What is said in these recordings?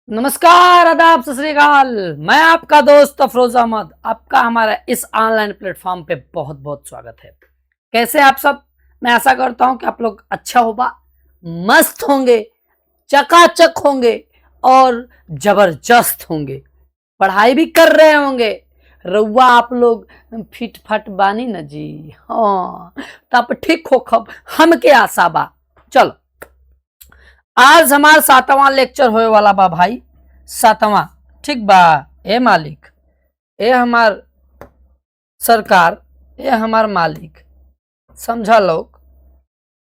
नमस्कार, आदाब, सत श्री अकाल। मैं आपका दोस्त अफरोज अहमद, आपका हमारा इस ऑनलाइन प्लेटफॉर्म पे बहुत बहुत स्वागत है। कैसे आप सब? मैं आशा करता हूं कि आप लोग अच्छा होगा, मस्त होंगे, चकाचक होंगे और जबरदस्त होंगे। पढ़ाई भी कर रहे होंगे। रउआ आप लोग फिट फट बानी न जी। हाँ, तो आप ठीक हो खब हमके आशा बा। चलो, आज हमार 7वां लेक्चर होए वाला बा भाई। 7वां, ठीक बा। ए मालिक, ए हमार सरकार, ए हमार मालिक, समझा लोग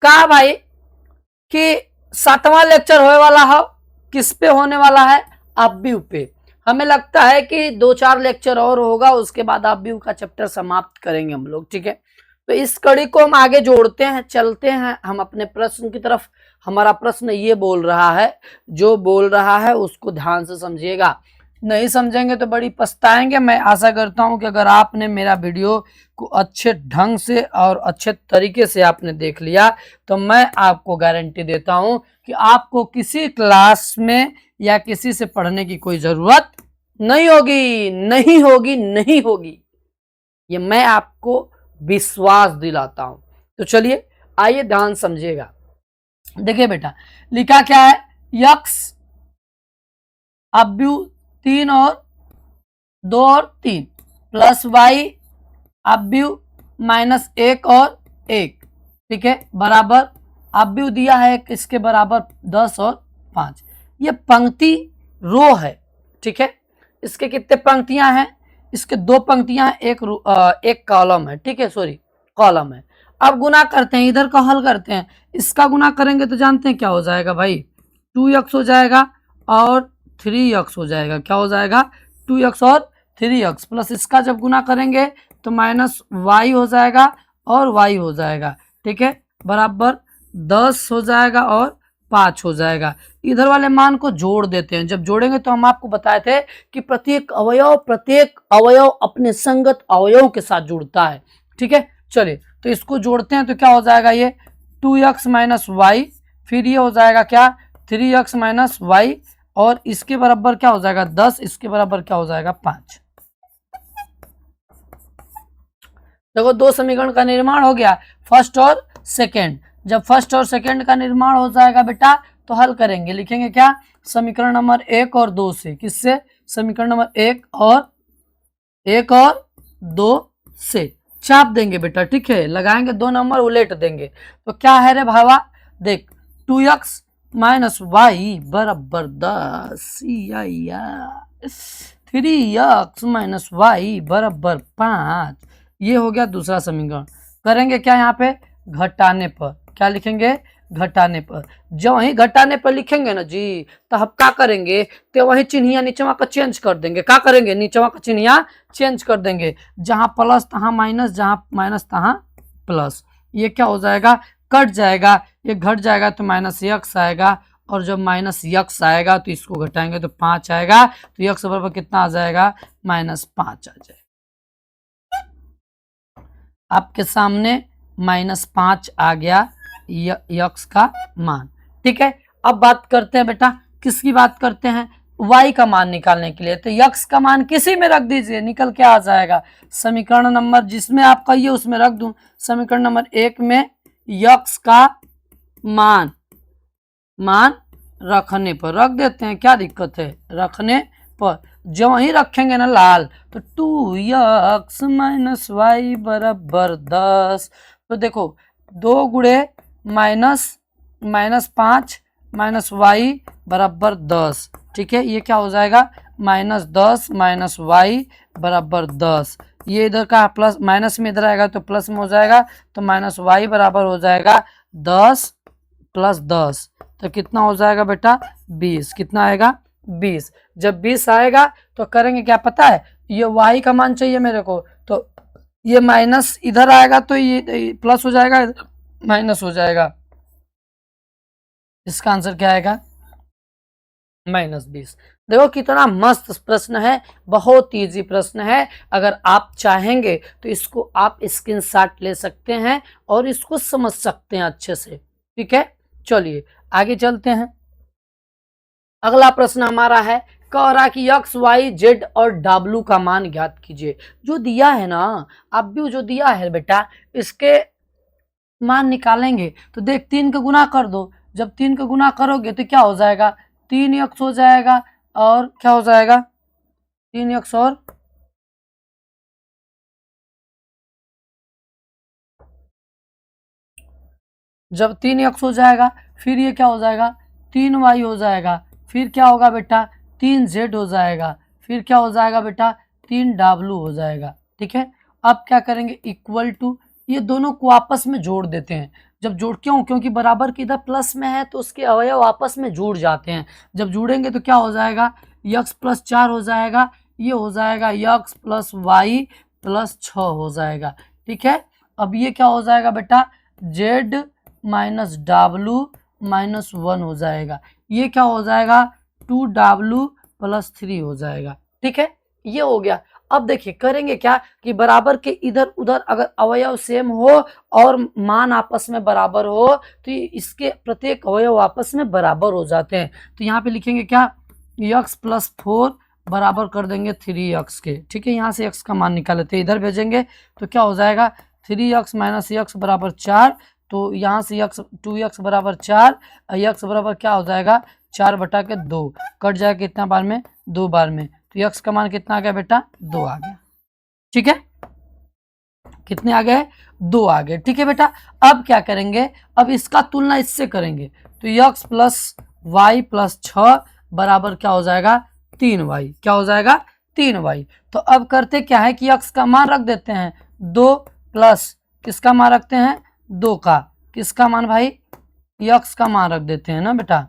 का भाई कि 7वां लेक्चर होए वाला है। किस पे होने वाला है? अब्यू पे। हमें लगता है कि 2-4 लेक्चर और होगा, उसके बाद अब्यू का चैप्टर समाप्त करेंगे हम लोग, ठीक है। तो इस कड़ी को हम आगे जोड़ते हैं, चलते हैं हम अपने प्रश्न की तरफ। हमारा प्रश्न ये बोल रहा है, जो बोल रहा है उसको ध्यान से समझिएगा, नहीं समझेंगे तो बड़ी पछताएंगे। मैं आशा करता हूं कि अगर आपने मेरा वीडियो को अच्छे ढंग से और अच्छे तरीके से आपने देख लिया तो मैं आपको गारंटी देता हूं कि आपको किसी क्लास में या किसी से पढ़ने की कोई जरूरत नहीं होगी, नहीं होगी, नहीं होगी। ये मैं आपको विश्वास दिलाता हूं। तो चलिए, आइए ध्यान समझिएगा। देखिए बेटा, लिखा क्या है? यक्स अब्यू 3 और 2 और 3 प्लस वाई अब्यू -1 और 1, ठीक है, बराबर अब्यू दिया है इसके बराबर 10 और 5। ये पंक्ति रो है, ठीक है। इसके कितने पंक्तियां हैं? इसके 2 पंक्तियां हैं, एक कॉलम है, ठीक है, सॉरी कॉलम है। अब गुना करते हैं, इधर का हल करते हैं। इसका गुना करेंगे तो जानते हैं क्या हो जाएगा भाई? 2x हो जाएगा और 3x हो जाएगा। क्या हो जाएगा? 2x और 3x प्लस इसका जब गुना करेंगे तो -y हो जाएगा और y हो जाएगा, ठीक है, बराबर 10 हो जाएगा और 5 हो जाएगा। इधर वाले मान को जोड़ देते हैं। जब जोड़ेंगे तो हम आपको बताए थे कि प्रत्येक अवयव अपने संगत अवयव के साथ जुड़ता है, ठीक है। चलिए, तो इसको जोड़ते हैं तो क्या हो जाएगा? ये 2x - y, फिर ये हो जाएगा क्या? 3x - y, और इसके बराबर क्या हो जाएगा? 10, इसके बराबर क्या हो जाएगा? 5। देखो, 2 समीकरण का निर्माण हो गया, फर्स्ट और सेकंड। जब फर्स्ट और सेकंड का निर्माण हो जाएगा बेटा तो हल करेंगे। लिखेंगे क्या? समीकरण नंबर 1 और 2 से। किससे? समीकरण नंबर 1 और 2 से चाप देंगे बेटा, ठीक है, लगाएंगे 2 नंबर उलट देंगे तो क्या है रे भावा? देख, 2x - y बराबर 10, 3x - y बराबर 5। ये हो गया दूसरा समीकरण। करेंगे क्या यहाँ पे? घटाने पर। क्या लिखेंगे? घटाने पर। जब वही घटाने पर लिखेंगे ना जी, तो हम क्या करेंगे? तो वही चिन्हिया नीचवा का चेंज कर देंगे। क्या करेंगे? नीचवा का चिन्हिया चेंज कर देंगे। जहां प्लस तहां माइनस, जहां माइनस तहां प्लस। ये क्या हो जाएगा? कट जाएगा। ये घट जाएगा तो -x आएगा, और जब -x आएगा तो इसको घटाएंगे तो 5 आएगा। तो x बराबर कितना आ जाएगा? -5 आ जाएगा। आपके सामने -5 आ गया यक्स का मान, ठीक है। अब बात करते हैं बेटा, किसकी बात करते हैं? y का मान निकालने के लिए। तो यक्स का मान किसी में रख दीजिए, निकल के आ जाएगा। समीकरण नंबर जिसमें आपका ये उसमें रख दूं। समीकरण नंबर 1 में यक्स का मान रखने पर रख देते हैं, क्या दिक्कत है? रखने पर जब वहीं रखेंगे ना लाल, तो 2x - y बराबर 10। तो देखो, 2 गुणे -5 -y बराबर 10, ठीक है। ये क्या हो जाएगा? -10 -y बराबर 10। ये इधर का प्लस माइनस में इधर आएगा तो प्लस में हो जाएगा, तो -y बराबर हो जाएगा 10 + 10। तो कितना हो जाएगा बेटा? 20। कितना आएगा? 20। जब 20 आएगा तो करेंगे क्या पता है? ये y का मान चाहिए मेरे को, तो ये माइनस इधर आएगा तो ये प्लस हो जाएगा, माइनस हो जाएगा। इसका आंसर क्या आएगा? -20। देखो कितना मस्त प्रश्न है, बहुत इजी प्रश्न है। अगर आप चाहेंगे तो इसको आप स्क्रीनशॉट ले सकते हैं और इसको समझ सकते हैं अच्छे से, ठीक है। चलिए आगे चलते हैं। अगला प्रश्न हमारा है, कह रहा कि एक्स वाई जेड और डब्ल्यू का मान ज्ञात कीजिए। जो दिया है ना, अब भी जो दिया है बेटा, इसके मान निकालेंगे तो देख 3 का गुना कर दो। जब 3 का गुना करोगे तो क्या हो जाएगा, 3x हो जाएगा, और क्या हो जाएगा, 3x, और जब 3x हो जाएगा फिर ये क्या हो जाएगा, 3y हो जाएगा, फिर क्या होगा बेटा, 3z हो जाएगा, फिर क्या हो जाएगा बेटा, 3w हो जाएगा। ठीक है, अब क्या करेंगे, इक्वल टू, ये दोनों को आपस में जोड़ देते हैं। जब जोड़, क्योंकि बराबर की इधर प्लस में है तो उसके अवयव आपस में जुड़ जाते हैं। जब जुड़ेंगे तो क्या हो जाएगा, x प्लस 4 हो जाएगा, ये हो जाएगा x प्लस वाई प्लस 6 हो जाएगा। ठीक है, अब ये क्या हो जाएगा बेटा, z माइनस डब्लू माइनस 1 हो जाएगा, ये क्या हो जाएगा, 2w प्लस 3 हो जाएगा। ठीक है, ये हो गया। अब देखिए करेंगे क्या कि बराबर के इधर उधर अगर अवयव सेम हो और मान आपस में बराबर हो तो इसके प्रत्येक अवयव आपस में बराबर हो जाते हैं। तो यहाँ पे लिखेंगे क्या, x प्लस 4 बराबर कर देंगे 3x के। ठीक है, यहाँ से x का मान निकाल लेते हैं, इधर भेजेंगे तो क्या हो जाएगा, 3x माइनस x बराबर 4, तो यहाँ से x 2x बराबर 4, x बराबर क्या हो जाएगा, 4/2, कट जाएगा कितना बार में, 2 बार में, तो x का मान कितना आ गया बेटा, 2 आ गया। ठीक है, कितने आ गए, 2 आ गए। ठीक है बेटा, अब क्या करेंगे, अब इसका तुलना इससे करेंगे तो x प्लस वाई प्लस 6 बराबर क्या हो जाएगा, 3y, क्या हो जाएगा, 3y। तो अब करते क्या है कि x का मान रख देते हैं 2 प्लस किसका मान रखते हैं, 2 का, किसका मान भाई, x का मान रख देते हैं ना बेटा,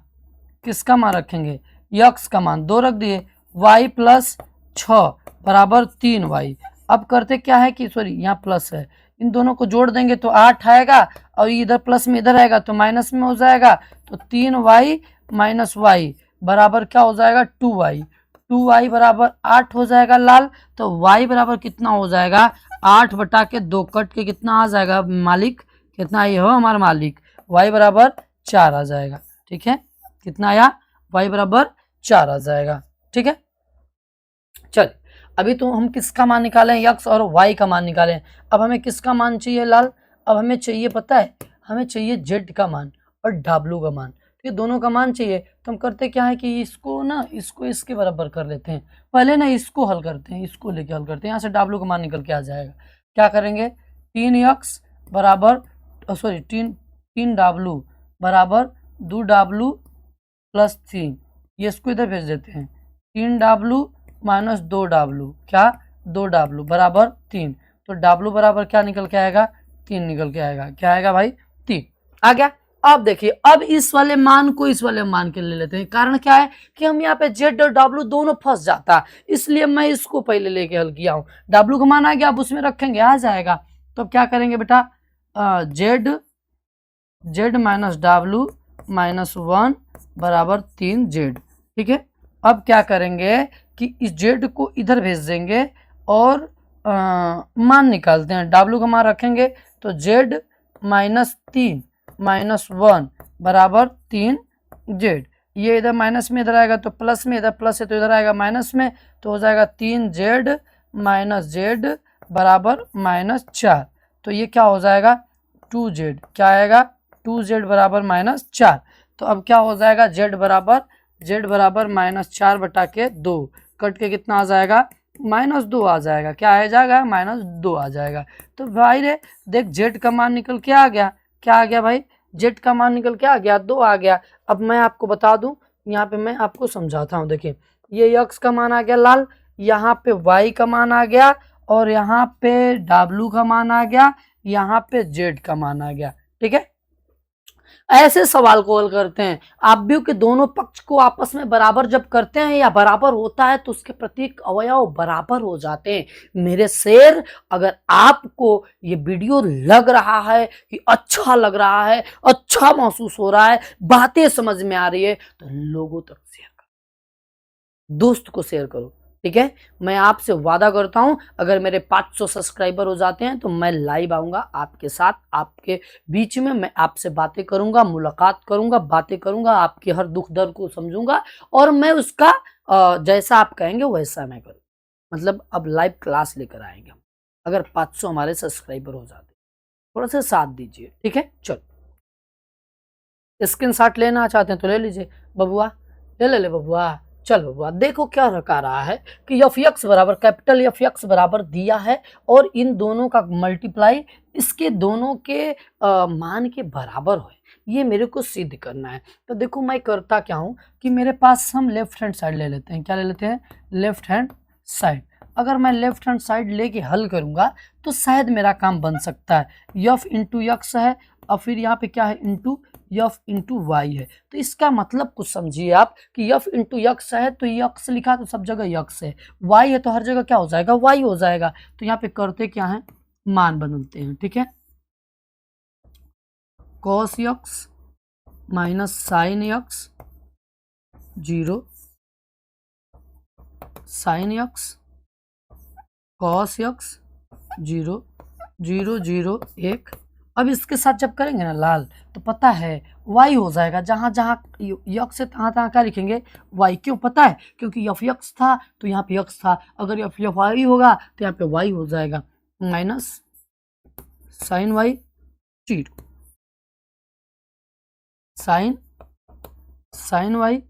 किसका मान रखेंगे, x का मान 2 रख दिए, y प्लस 6 बराबर 3y। अब करते क्या है कि सॉरी यहाँ प्लस है, इन दोनों को जोड़ देंगे तो 8 आएगा, और इधर प्लस में इधर आएगा तो माइनस में हो जाएगा, तो 3y माइनस y बराबर क्या हो जाएगा, 2y, 2y बराबर 8 हो जाएगा लाल। तो y बराबर कितना हो जाएगा, 8/2, कट के कितना आ जाएगा मालिक, कितना ये हो हमारा मालिक, y बराबर 4 आ जाएगा। ठीक है, कितना आया, y बराबर 4 आ जाएगा। ठीक है, चल अभी तो हम किसका मान निकालें, x और y का मान निकालें। अब हमें किसका मान चाहिए लाल, अब हमें चाहिए पता है, हमें चाहिए z का मान और w का मान। तो ये दोनों का मान चाहिए, तो हम करते क्या है कि इसको ना, इसको इसके बराबर कर लेते हैं। पहले ना इसको हल करते हैं, इसको लेके हल करते हैं, यहाँ से w का मान निकल के आ जाएगा। क्या करेंगे, 3x बराबर सॉरी 3w बराबर 2w प्लस 3, ये इसको इधर भेज देते हैं, 3w माइनस 2w, क्या 2w बराबर 3, तो w बराबर क्या निकल के आएगा, 3 निकल के आएगा। क्या आएगा भाई, 3 आ गया। अब देखिए, अब इस वाले मान को इस वाले मान के ले लेते हैं। कारण क्या है कि हम यहाँ पे z और w दोनों फंस जाता, इसलिए मैं इसको पहले लेके हल किया हूँ। w का मान आ गया, अब उसमें रखेंगे आ जाएगा। तो क्या करेंगे बेटा, z माइनस w माइनस 1 बराबर 3z। ठीक है, अब क्या करेंगे कि इस z को इधर भेज देंगे और मान निकालते हैं। w का मान रखेंगे तो z माइनस 3 माइनस 1 बराबर 3z, ये इधर माइनस में इधर आएगा तो प्लस में, इधर प्लस है तो इधर आएगा माइनस में, तो हो जाएगा 3z माइनस z बराबर -4, तो ये क्या हो जाएगा 2z, क्या आएगा 2z बराबर -4। तो अब क्या हो जाएगा, z बराबर -4/2, कट के कितना आ जाएगा, -2 आ जाएगा। क्या आ जाएगा, -2 आ जाएगा। तो भाई रे देख z का मान निकल के आ गया, क्या आ गया भाई, z का मान निकल के आ गया, 2 आ गया। अब मैं आपको बता दूं, यहाँ पे मैं आपको समझाता हूँ। देखिए ये x का मान आ गया लाल, यहाँ पे y का मान आ गया, और यहाँ पे w का मान आ गया, यहाँ पे z का मान आ गया। ठीक है, ऐसे सवाल को हल करते हैं। आव्यूह के दोनों पक्ष को आपस में बराबर जब करते हैं या बराबर होता है तो उसके प्रत्येक अवयव बराबर हो जाते हैं। मेरे शेर, अगर आपको ये वीडियो लग रहा है कि अच्छा लग रहा है, अच्छा महसूस हो रहा है, बातें समझ में आ रही है, तो लोगों तक शेयर करो, दोस्त को शेयर करो। ठीक है, मैं आपसे वादा करता हूं अगर मेरे 500 सब्सक्राइबर हो जाते हैं तो मैं लाइव आऊंगा आपके साथ, आपके बीच में मैं आपसे बातें करूंगा, मुलाकात करूंगा, बातें करूंगा, आपके हर दुख दर्द को समझूंगा और मैं उसका जैसा आप कहेंगे वैसा मैं करूँ। मतलब अब लाइव क्लास लेकर आएंगे हम, अगर 500 हमारे सब्सक्राइबर हो जाते। थोड़ा सा साथ दीजिए, ठीक है। चलो, स्क्रीनशॉट लेना चाहते हैं तो ले लीजिए बबुआ, ले बबुआ। चलो बबुआ, देखो क्या रखा रहा है कि एफ एक्स बराबर कैपिटल एफ एक्स बराबर दिया है और इन दोनों का मल्टीप्लाई इसके दोनों के मान के बराबर हो, ये मेरे को सिद्ध करना है। तो देखो मैं करता क्या हूँ कि मेरे पास हम लेफ्ट हैंड साइड ले लेते हैं। क्या ले लेते हैं? Left hand side. अगर मैं लेफ्ट हैंड साइड लेके हल करूंगा तो शायद मेरा काम बन सकता है। यफ इंटू यक्स है और फिर यहाँ पे क्या है? इंटू यफ इंटू वाई है। तो इसका मतलब कुछ समझिए आप कि यफ इंटू यक्स है तो यक्स लिखा तो सब जगह यक्स है, वाई है तो हर जगह क्या हो जाएगा? वाई हो जाएगा। तो यहाँ पे करते क्या है? मान बदलते हैं, ठीक है। Cos x minus sine x 0, sign x cos x 0, 0 0 1। अब इसके साथ जब करेंगे ना लाल तो पता है y हो जाएगा, जहां जहां यक्स है तहां तहां क्या लिखेंगे? y। क्यों पता है? क्योंकि यफ यक्स था तो यहाँ पे यक्स था, अगर यफ यफ वाई होगा तो यहाँ पे y हो जाएगा minus sine y 0, sine sine y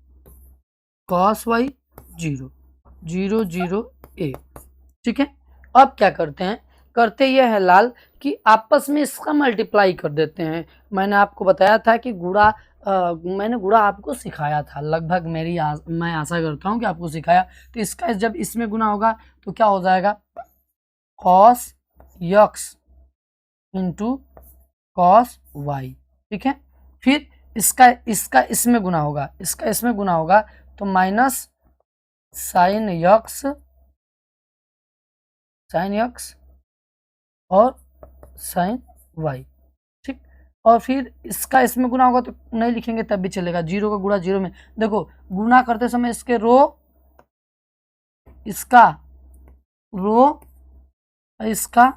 cos y 0, 0 0 1, ठीक है। अब क्या करते हैं? करते ये है लाल कि आपस में इसका मल्टीप्लाई कर देते हैं। मैंने आपको बताया था कि मैंने गुणा आपको सिखाया था लगभग, मैं आशा करता हूँ कि आपको सिखाया। तो इसका जब इसमें गुणा होगा तो क्या हो जाएगा? Cos x into cos y, ठीक है। फिर इसका इसका इसमें गुणा होगा, इसका इसमें गुणा होगा तो माइनस साइन यक्स और साइन वाई, ठीक। और फिर इसका इसमें गुणा होगा तो नहीं लिखेंगे तब भी चलेगा, 0 का गुणा 0 में। देखो गुणा करते समय इसके रो, इसका रो, इसका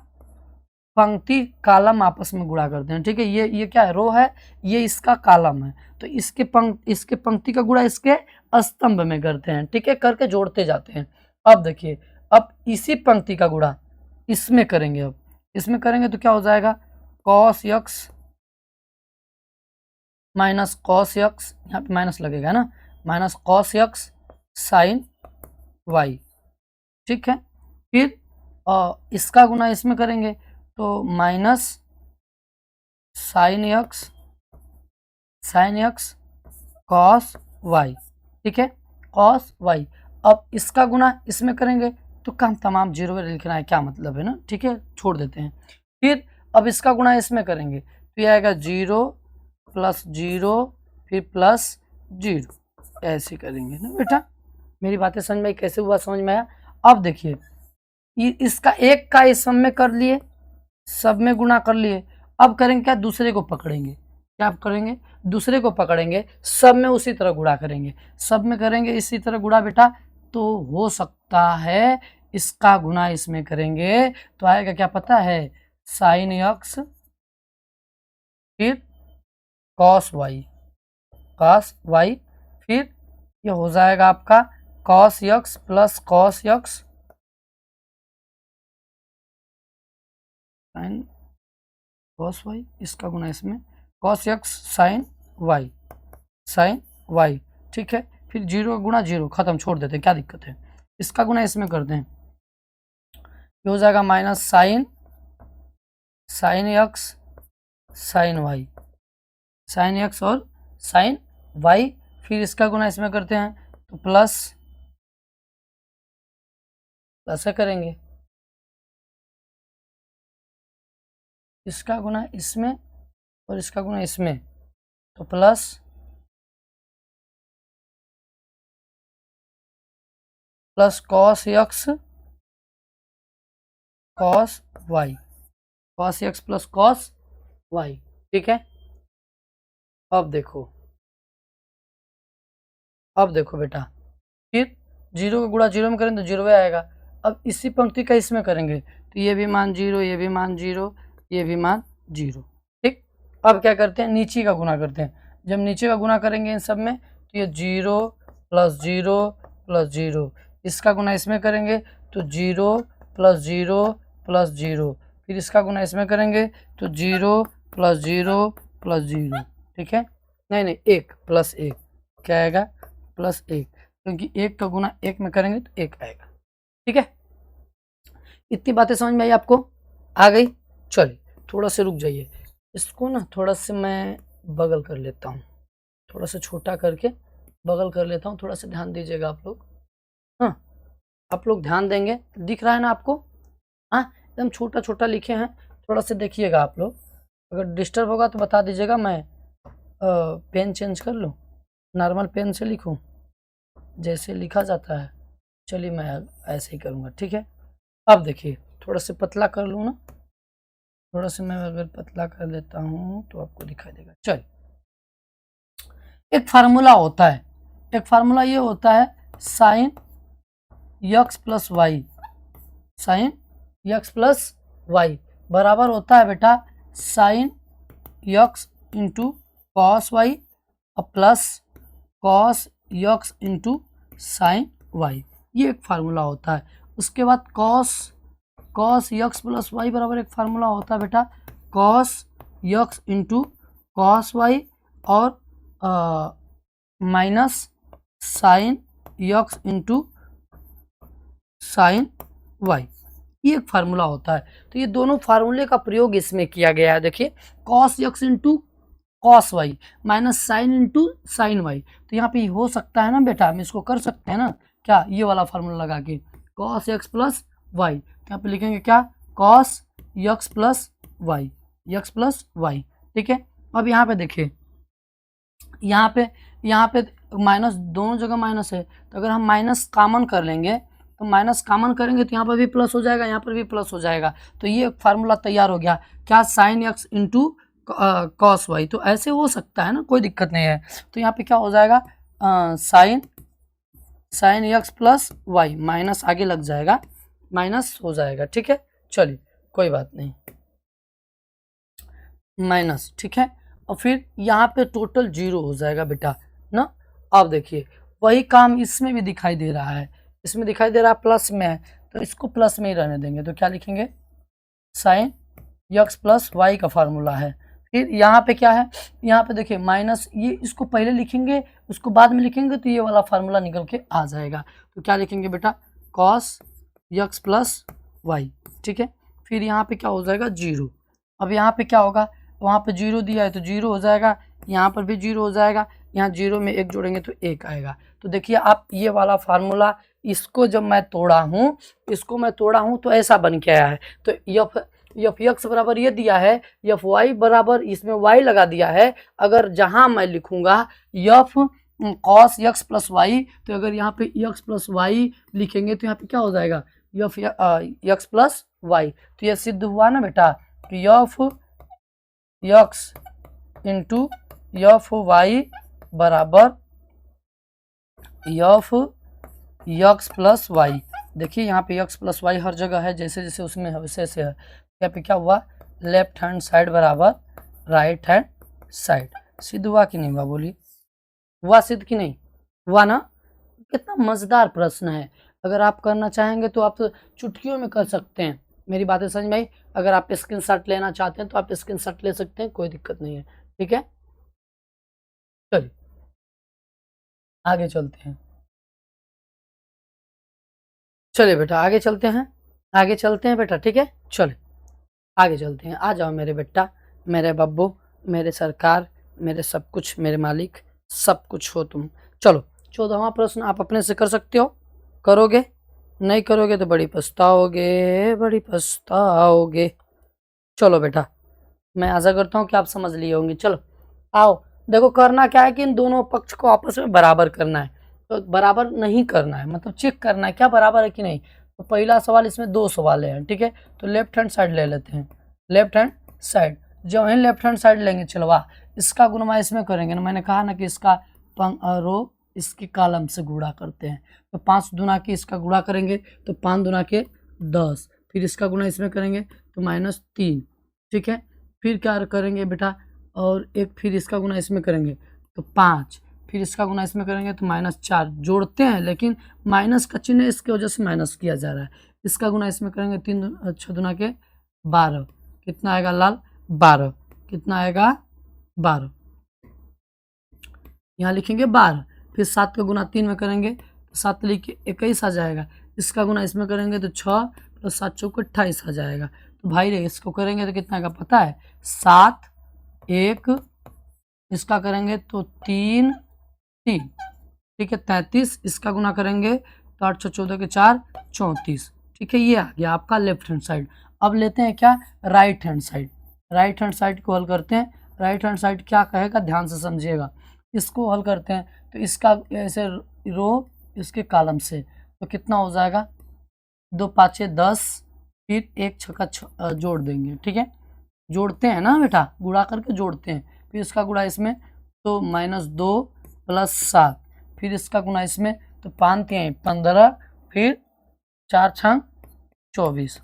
पंक्ति कालम आपस में गुणा करते हैं, ठीक है। ये क्या है? रो है, ये इसका कालम है, तो इसके पंक्ति का गुणा इसके स्तंभ में करते हैं, ठीक है। करके जोड़ते जाते हैं। अब देखिए, अब इसी पंक्ति का गुणा इसमें करेंगे। अब इसमें करेंगे तो क्या हो जाएगा? Cos x minus cos x, यहाँ पे माइनस लगेगा ना, minus cos x sine y, ठीक है। फिर इसका गुना इसमें करेंगे तो minus sine x cos y, ठीक है, कॉस वाई। अब इसका गुना इसमें करेंगे तो काम तमाम 0 लिखना है, क्या मतलब है ना, ठीक है, छोड़ देते हैं। फिर अब इसका गुना इसमें करेंगे तो ये आएगा 0 प्लस 0 फिर प्लस 0, ऐसे करेंगे ना बेटा। मेरी बातें समझ में कैसे हुआ? समझ में आया? अब देखिए, इसका एक का इस सब में कर लिए, सब में गुणा कर लिए। अब करेंगे क्या? दूसरे को पकड़ेंगे। क्या आप करेंगे? दूसरे को पकड़ेंगे, सब में उसी तरह गुणा करेंगे। सब में करेंगे इसी तरह गुणा बेटा, तो हो सकता है इसका गुणा इसमें करेंगे तो आएगा क्या पता है? साइन यक्स फिर कॉस वाई, फिर ये हो जाएगा आपका cos x plus cos x sine cos y, इसका गुना इसमें कॉस यक्स साइन वाई, ठीक है। फिर 0 का गुना 0, खत्म, छोड़ देते हैं, क्या दिक्कत है। इसका गुना इसमें करते हैं, ये हो जाएगा minus sine x sign x और साइन वाई। फिर इसका गुना इसमें करते हैं तो प्लस ऐसे करेंगे, इसका गुना इसमें और इसका गुना इसमें तो plus cos x cos y, cos x plus cos y, ठीक है। अब देखो बेटा, फिर जीरो का गुणा जीरो में करेंगे तो जीरो आएगा। अब इसी पंक्ति का इसमें करेंगे तो ये भी मान जीरो, ये भी मान जीरो, ये भी मान जीरो। ठीक, अब क्या करते हैं, नीचे का गुणा करते हैं। जब नीचे का गुणा करेंगे इन सब में तो ये zero plus zero plus zero, इसका गुणा इसमें करेंगे तो zero plus zero plus zero, फिर इसका गुणा इसमें करेंगे तो zero plus zero plus zero. ठीक है, नहीं एक प्लस एक, क्या आएगा, प्लस एक, क्योंकि एक का गुणा एक में करेंगे तो एक आएगा। ठीक है, इतनी बातें समझ में आई आपको, आ गई। चलिए थोड़ा सा रुक जाइए, इसको ना थोड़ा सा मैं बगल कर लेता हूँ, थोड़ा सा छोटा करके बगल कर लेता हूँ। थोड़ा सा ध्यान दीजिएगा आप लोग। हाँ, आप लोग ध्यान देंगे, दिख रहा है ना आपको? हाँ, एकदम छोटा छोटा लिखे हैं, थोड़ा सा देखिएगा आप लोग। अगर डिस्टर्ब होगा तो बता दीजिएगा, मैं पेन चेंज कर लूँ, नॉर्मल पेन से लिखूँ जैसे लिखा जाता है। चलिए मैं ऐसे ही करूँगा। ठीक है, अब देखिए थोड़ा सा पतला कर लूँ ना, थोड़ा सा मैं अगर पतला कर लेता हूँ तो आपको दिखाई देगा। चलिए, एक फार्मूला होता है, एक फार्मूला ये होता है sine X plus Y, sine X plus Y बराबर होता है बेटा sine X into cos Y और plus cos x into sine Y, ये एक फार्मूला होता है। उसके बाद कॉस यक्स प्लस वाई बराबर एक फार्मूला होता है बेटा cos x into cos Y और minus sine X into sine Y, ये एक फार्मूला होता है। तो ये दोनों फार्मूले का प्रयोग इसमें किया गया है। देखिए cos x into cos y minus sine into sine y, तो यहाँ पे हो सकता है ना बेटा, हम इसको कर सकते हैं ना, क्या ये वाला फार्मूला लगा के कॉस एक्स प्लस वाई, यहाँ पे लिखेंगे क्या, cos x plus y, x plus y. ठीक है, अब यहाँ पे देखिए, यहाँ पे माइनस, दोनों जगह माइनस है, तो अगर हम माइनस कॉमन कर लेंगे तो माइनस कॉमन करेंगे तो यहाँ पर भी प्लस हो जाएगा, यहाँ पर भी प्लस हो जाएगा, तो ये फार्मूला तैयार हो गया क्या, sine x into cos y. तो ऐसे हो सकता है ना, कोई दिक्कत नहीं है। तो यहाँ पे क्या हो जाएगा, sine x plus y, minus आगे लग जाएगा, माइनस हो जाएगा। ठीक है, चलिए कोई बात नहीं, माइनस। ठीक है, और फिर यहाँ पे टोटल जीरो हो जाएगा बेटा ना। अब देखिए वही काम इसमें भी दिखाई दे रहा है, इसमें दिखाई दे रहा है प्लस में है, तो इसको प्लस में ही रहने देंगे। तो क्या लिखेंगे, साइन यक्स प्लस वाई का फार्मूला है। फिर यहाँ पे क्या है, यहाँ पे देखिए माइनस, ये इसको पहले लिखेंगे उसको बाद में लिखेंगे तो ये वाला फार्मूला निकल के आ जाएगा। तो क्या लिखेंगे बेटा, कॉस यक्स प्लस वाई। ठीक है, फिर यहाँ पे क्या हो जाएगा, जीरो। अब यहाँ पे क्या होगा, वहाँ पे जीरो दिया है तो जीरो हो जाएगा, यहाँ पर भी जीरो हो जाएगा, यहाँ जीरो में एक जोड़ेंगे तो एक आएगा। तो देखिए आप ये वाला फार्मूला, इसको जब मैं तोड़ा हूँ, इसको मैं तोड़ा हूँ तो ऐसा बन के आया है। तो यफ यक्स बराबर ये दिया है, यफ वाई बराबर इसमें वाई लगा दिया है। अगर जहाँ मैं लिखूंगा f cos x plus y, तो अगर यहाँ पे यक्स प्लस वाई लिखेंगे तो यहाँ पे क्या हो जाएगा, यफ यक्स प्लस वाई। तो ये सिद्ध हुआ ना बेटा, f x into f y बराबर यफ यक्स प्लस वाई। देखिए यहाँ पे यक्स प्लस वाई हर जगह है, जैसे जैसे उसमें है वैसे वैसे है। यहाँ पे क्या हुआ, लेफ्ट हैंड साइड बराबर राइट हैंड साइड। सिद्ध हुआ कि नहीं हुआ, बोलिए, हुआ सिद्ध कि नहीं हुआ ना। कितना मज़ेदार प्रश्न है, अगर आप करना चाहेंगे तो आप तो चुटकियों में कर सकते हैं। मेरी बातें समझ में आई? अगर आप स्क्रीनशॉट लेना चाहते हैं तो आप स्क्रीनशॉट ले सकते हैं, कोई दिक्कत नहीं है। ठीक है, चलिए आगे चलते हैं। चलिए बेटा आगे चलते हैं, आगे चलते हैं बेटा। ठीक है, चले आगे चलते हैं। आ जाओ मेरे बेटा, मेरे बब्बू, मेरे सरकार, मेरे सब कुछ, मेरे मालिक, सब कुछ हो तुम। चलो 14वां प्रश्न आप अपने से कर सकते हो, करोगे, नहीं करोगे तो बड़ी पछताओगे, बड़ी पछताओगे। चलो बेटा, मैं आशा करता हूँ कि आप समझ लिए होंगे। चलो आओ, देखो करना क्या है कि इन दोनों पक्ष को आपस में बराबर करना है। तो बराबर नहीं करना है, मतलब चेक करना है क्या बराबर है कि नहीं। तो पहला सवाल, इसमें दो सवाल हैं। ठीक है, तो लेफ्ट हैंड साइड ले लेते हैं, लेफ्ट हैंड साइड। जब हम लेफ्ट हैंड साइड लेंगे, चलवा इसका गुणा इसमें करेंगे ना, मैंने कहा ना कि इसका रो इसके कॉलम से गुणा करते हैं। तो 5 दुना के इसका गुणा करेंगे तो 5 दुना के 10, फिर इसका गुणा इसमें करेंगे तो -3, ठीक है। फिर क्या करेंगे बेटा, और एक फिर इसका गुणा इसमें करेंगे तो 5, फिर इसका गुणा इसमें करेंगे तो -4। जोड़ते हैं लेकिन माइनस का चिन्ह इसकी वजह से माइनस किया जा रहा है। इसका गुणा इसमें करेंगे 3 6 दुना के 12, कितना आएगा लाल 12, कितना आएगा 12, यहाँ लिखेंगे 12। फिर 7 का गुना 3 में करेंगे तो 7 लिख 21 आ जाएगा। इसका गुना इसमें करेंगे तो 6 + 7 = 28 आ जाएगा। तो भाई रे इसको करेंगे तो कितना का पता है, 7 1, इसका करेंगे तो 3 3, ठीक है 33। इसका गुना करेंगे तो 8 6 14 के 4 34, ठीक है। ये आ गया आपका लेफ्ट हैंड साइड। अब लेते हैं क्या, right hand side. Right hand side को हल करते हैं। राइट हैंड साइड क्या कहेगा ध्यान से समझिएगा। इसको हल करते हैं तो इसका ऐसे रो इसके कॉलम से तो कितना हो जाएगा, 2 5 10, फिर 1 6 जोड़ देंगे, ठीक है। जोड़ते हैं ना बेटा, गुणा करके जोड़ते हैं। फिर इसका गुणा इसमें तो -2 + 7, फिर इसका गुणा इसमें तो 5 3 15, फिर 4 6 24,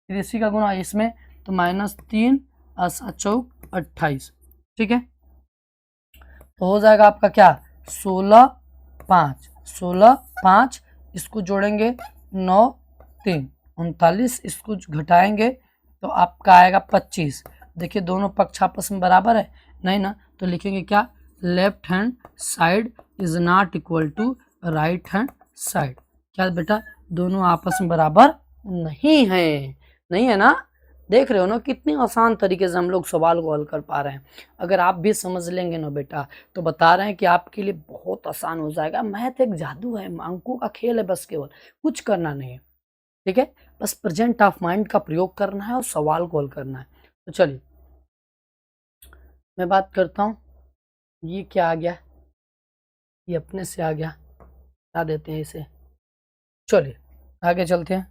फिर इसी का गुणा इसमें तो -3 और 7 चौक 28, ठीक है। तो हो जाएगा आपका क्या, 16 5, 16 5, इसको जोड़ेंगे 9 3 39, इसको घटाएंगे तो आपका आएगा 25। देखिए दोनों पक्ष आपस में बराबर है नहीं ना, तो लिखेंगे क्या, left hand side is not equal to right hand side. क्या बेटा, दोनों आपस में बराबर नहीं है, नहीं है ना। देख रहे हो ना कितनी आसान तरीके से हम लोग सवाल को हल कर पा रहे हैं। अगर आप भी समझ लेंगे ना बेटा तो बता रहे हैं कि आपके लिए बहुत आसान हो जाएगा। मैथ एक जादू है, अंकों का खेल है, बस केवल कुछ करना नहीं है, ठीक है। बस प्रेजेंट ऑफ माइंड का प्रयोग करना है और सवाल को हल करना है। तो चलिए मैं बात करता हूँ, ये क्या आ गया, ये अपने से आ गया, हटा देते हैं इसे। चलिए आगे चलते हैं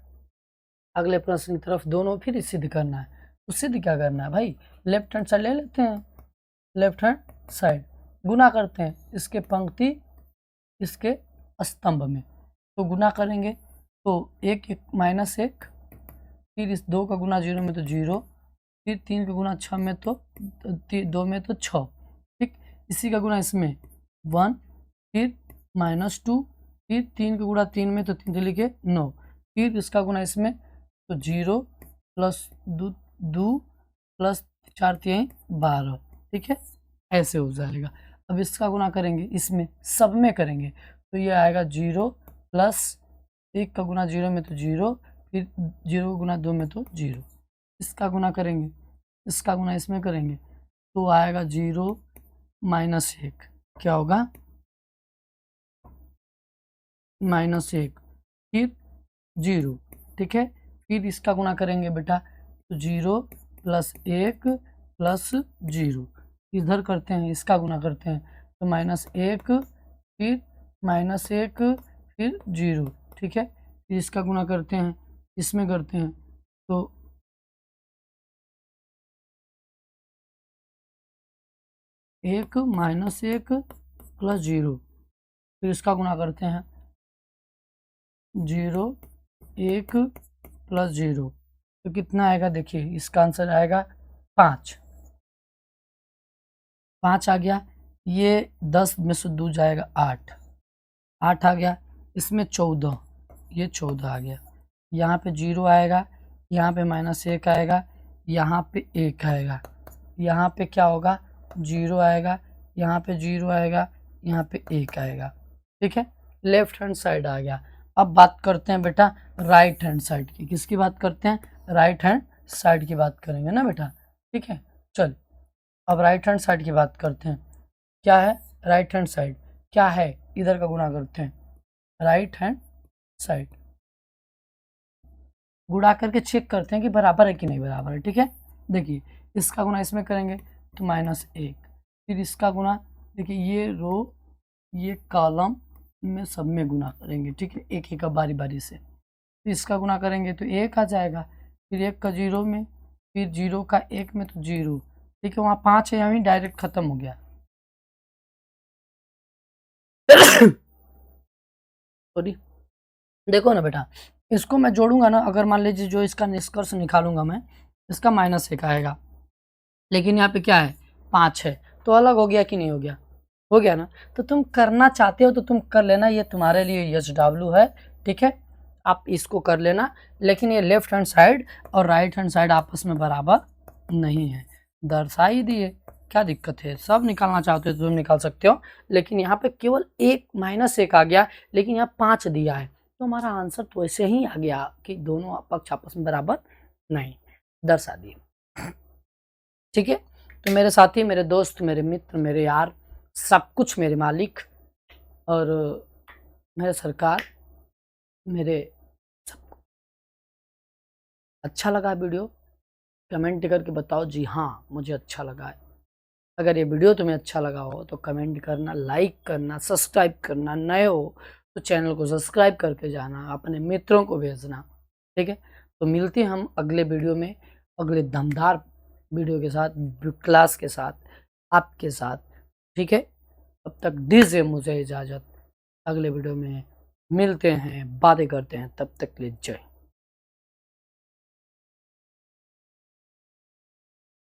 अगले प्रश्न की तरफ। दोनों फिर सिद्ध करना है। तो सिद्ध क्या करना है भाई, लेफ्ट हैंड साइड ले लेते हैं, लेफ्ट हैंड साइड गुना करते हैं इसके पंक्ति इसके स्तंभ में। तो गुना करेंगे तो 1 1 -1, फिर इस 2 का गुना 0 में तो 0, फिर 3 का गुना 6 में तो 2 में तो 6, ठीक। इसी का गुना इसमें 1, फिर -2, फिर 3 का गुना 3 में तो 3 लिखे 9, फिर इसका गुना इसमें तो 0 + 2 + 4 3 12, ठीक है। ऐसे हो जाएगा। अब इसका गुना करेंगे इसमें सब में करेंगे तो ये आएगा 0 + 1 का गुना 0 में तो 0, फिर 0 का गुना 2 में तो 0। इसका गुना करेंगे, इसका गुना इसमें करेंगे तो आएगा 0 -1, क्या होगा -1, फिर 0, ठीक है। फिर इसका गुना करेंगे बेटा तो 0 + 1 + 0, इधर करते हैं इसका गुना करते हैं तो -1, फिर -1, फिर 0, ठीक है। फिर इसका गुना करते हैं इसमें करते हैं तो 1 -1 + 0, फिर इसका गुना करते हैं 0 1 + 0, तो कितना आएगा, देखिए इसका आंसर आएगा 5 5 आ गया। ये 10 में से 2 जाएगा 8 8 आ गया। इसमें 14, ये 14 आ गया। यहाँ पे 0 आएगा, यहाँ पे -1 आएगा, यहाँ पे 1 आएगा, यहाँ पे क्या होगा 0 आएगा, यहाँ पे 0 आएगा, यहाँ पे 1 आएगा, ठीक है। लेफ्ट हैंड साइड आ गया। अब बात करते हैं बेटा राइट हैंड साइड की। किसकी बात करते हैं, राइट हैंड साइड की बात करेंगे ना बेटा, ठीक है। चल अब राइट हैंड साइड की बात करते हैं। क्या है राइट हैंड साइड, क्या है, इधर का गुना करते हैं राइट हैंड साइड, गुणा करके चेक करते हैं कि बराबर है कि नहीं बराबर है, ठीक है। देखिए इसका गुना इसमें करेंगे तो -1, फिर इसका गुना, देखिए ये रो ये कॉलम में सब में गुना करेंगे, ठीक है, एक एक का बारी बारी से। फिर इसका गुना करेंगे तो 1 आ जाएगा, फिर 1 का 0 में, फिर 0 का 1 में तो 0, ठीक है। वहाँ 5 है, यहाँ डायरेक्ट खत्म हो गया। सॉरी, देखो ना बेटा, इसको मैं जोड़ूंगा ना, अगर मान लीजिए जो इसका निष्कर्ष निकालूंगा मैं, इसका -1 आएगा, लेकिन यहाँ पे क्या है 5 है, तो अलग हो गया कि नहीं हो गया, हो गया ना। तो तुम करना चाहते हो तो तुम कर लेना, ये तुम्हारे लिए SW है, ठीक है, आप इसको कर लेना। लेकिन ये लेफ्ट हैंड साइड और राइट हैंड साइड आपस में बराबर नहीं है, दर्शा ही दिए, क्या दिक्कत है, सब निकालना चाहते हो तो तुम निकाल सकते हो। लेकिन यहाँ पे केवल एक -1 आ गया, लेकिन यहाँ 5 दिया है, तो हमारा आंसर तो ऐसे ही आ गया कि दोनों पक्ष आपस में बराबर नहीं, दर्शा दिए। ठीक है, तो मेरे साथी, मेरे दोस्त, मेरे मित्र, मेरे यार, सब कुछ मेरे मालिक और मेरे सरकार, मेरे सब, अच्छा लगा वीडियो, कमेंट करके बताओ जी हाँ मुझे अच्छा लगा है। अगर ये वीडियो तुम्हें अच्छा लगा हो तो कमेंट करना, लाइक करना, सब्सक्राइब करना, नए हो तो चैनल को सब्सक्राइब करके जाना, अपने मित्रों को भेजना। ठीक है, तो मिलते हैं हम अगले वीडियो में, अगले दमदार वीडियो के साथ, क्लास के साथ, आपके साथ। ठीक है, तब तक दीजिए मुझे इजाज़त, अगले वीडियो में मिलते हैं, बातें करते हैं, तब तक के लिए जय।